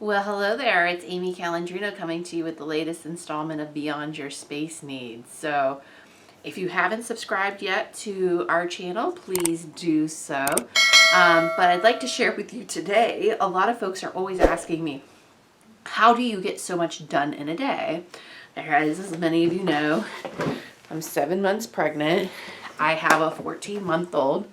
Well, hello there. It's Amy Calandrino coming to you with the latest installment of Beyond Your Space Needs. So, if you haven't subscribed yet to our channel, please do so. But I'd like to share with you today, a lot of folks are always asking me, how do you get so much done in a day? As many of you know, I'm 7 months pregnant. I have a 14-month-old.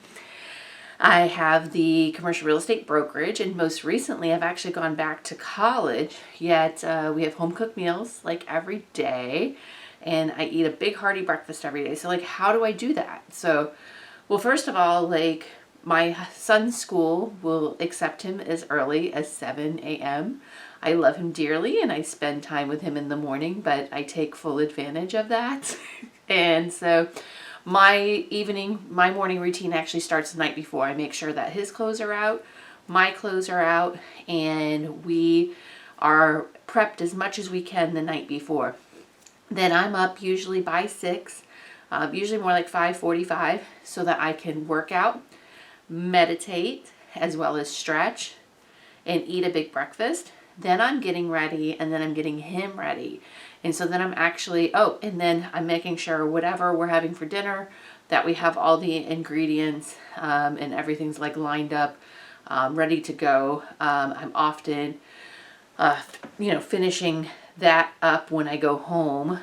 I have the commercial real estate brokerage, and most recently I've actually gone back to college, yet we have home cooked meals like every day, and I eat a big hearty breakfast every day. So how do I do that? So, well, first of all, my son's school will accept him as early as 7 a.m. I love him dearly and I spend time with him in the morning, but I take full advantage of that. And so my morning routine actually starts the night before. I make sure that his clothes are out, my clothes are out, and we are prepped as much as we can the night before. Then I'm up usually by 6, usually more like 5:45, so that I can work out, meditate, as well as stretch, and eat a big breakfast. Then I'm getting ready, and then I'm getting him ready. And so then I'm actually, and then I'm making sure whatever we're having for dinner, that we have all the ingredients and everything's lined up, ready to go. I'm often, finishing that up when I go home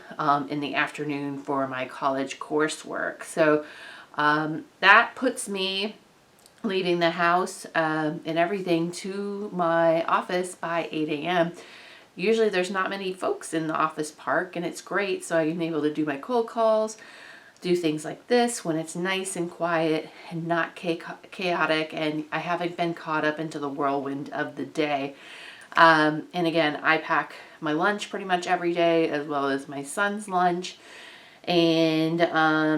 in the afternoon for my college coursework. So that puts me leaving the house and everything to my office by 8 a.m. Usually there's not many folks in the office park, and it's great, so I'm able to do my cold calls, do things like this when it's nice and quiet and not chaotic, and I haven't been caught up into the whirlwind of the day. And again, I pack my lunch pretty much every day, as well as my son's lunch. And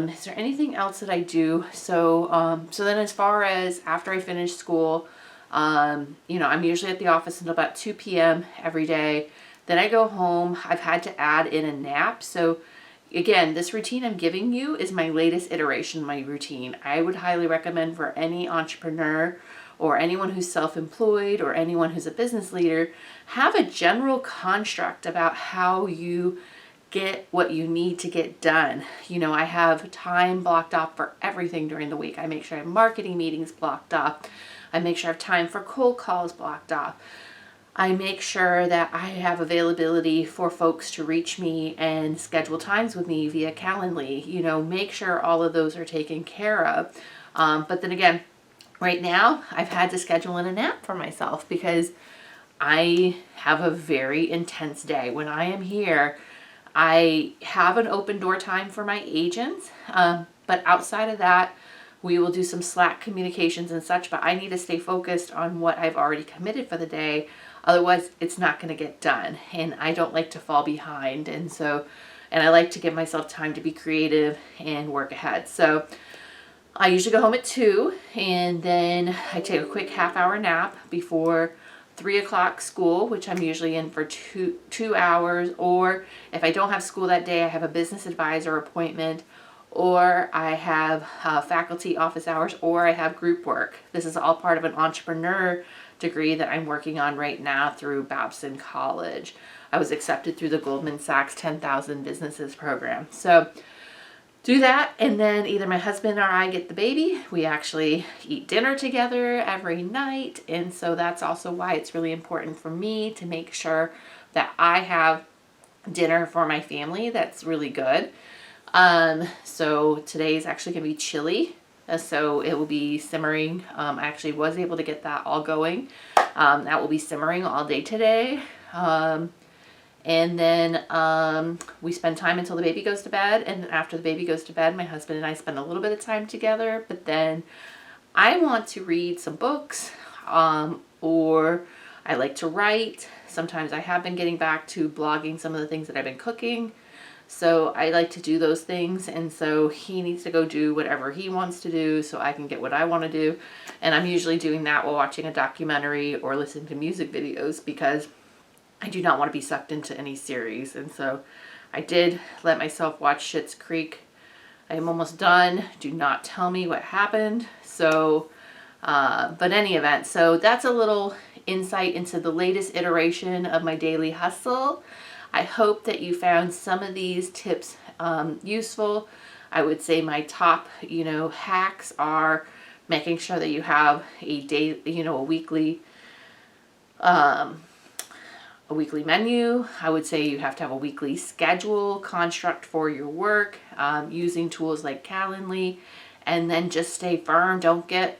is there anything else that I do? So then as far as after I finish school, I'm usually at the office until about 2 p.m. every day. Then I go home. I've had to add in a nap. So again, this routine I'm giving you is my latest iteration of my routine. I would highly recommend for any entrepreneur or anyone who's self-employed or anyone who's a business leader, have a general construct about how you get what you need to get done. I have time blocked off for everything during the week. I make sure I have marketing meetings blocked off. I make sure I have time for cold calls blocked off. I make sure that I have availability for folks to reach me and schedule times with me via Calendly. Make sure all of those are taken care of. But then again, right now I've had to schedule in a nap for myself because I have a very intense day. When I am here, I have an open door time for my agents, but outside of that, we will do some Slack communications and such, but I need to stay focused on what I've already committed for the day. Otherwise, it's not going to get done, and I don't like to fall behind, and I like to give myself time to be creative and work ahead. So I usually go home at 2, and then I take a quick half-hour nap before 3 o'clock school, which I'm usually in for two hours, or if I don't have school that day, I have a business advisor appointment, or I have faculty office hours, or I have group work. This is all part of an entrepreneur degree that I'm working on right now through Babson College. I was accepted through the Goldman Sachs 10,000 Businesses program. So do that, and then either my husband or I get the baby. We actually eat dinner together every night, and so that's also why it's really important for me to make sure that I have dinner for my family that's really good. So today is actually going to be chili, so it will be simmering. I actually was able to get that all going. That will be simmering all day today. And then we spend time until the baby goes to bed. And after the baby goes to bed, my husband and I spend a little bit of time together. But then I want to read some books, or I like to write. Sometimes I have been getting back to blogging some of the things that I've been cooking. So I like to do those things. And so he needs to go do whatever he wants to do so I can get what I want to do. And I'm usually doing that while watching a documentary or listening to music videos, because I do not want to be sucked into any series. And so I did let myself watch Schitt's Creek. I am almost done. Do not tell me what happened. So, but any event, so that's a little insight into the latest iteration of my daily hustle. I hope that you found some of these tips useful. I would say my top, hacks are making sure that you have a day, a weekly menu. I would say you have to have a weekly schedule construct for your work, using tools like Calendly, and then just stay firm. Don't get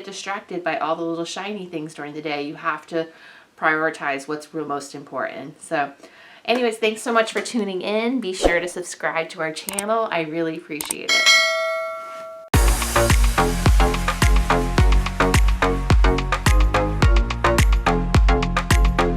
distracted by all the little shiny things during the day. You have to prioritize what's most important. So anyways, thanks so much for tuning in. Be sure to subscribe to our channel. I really appreciate it.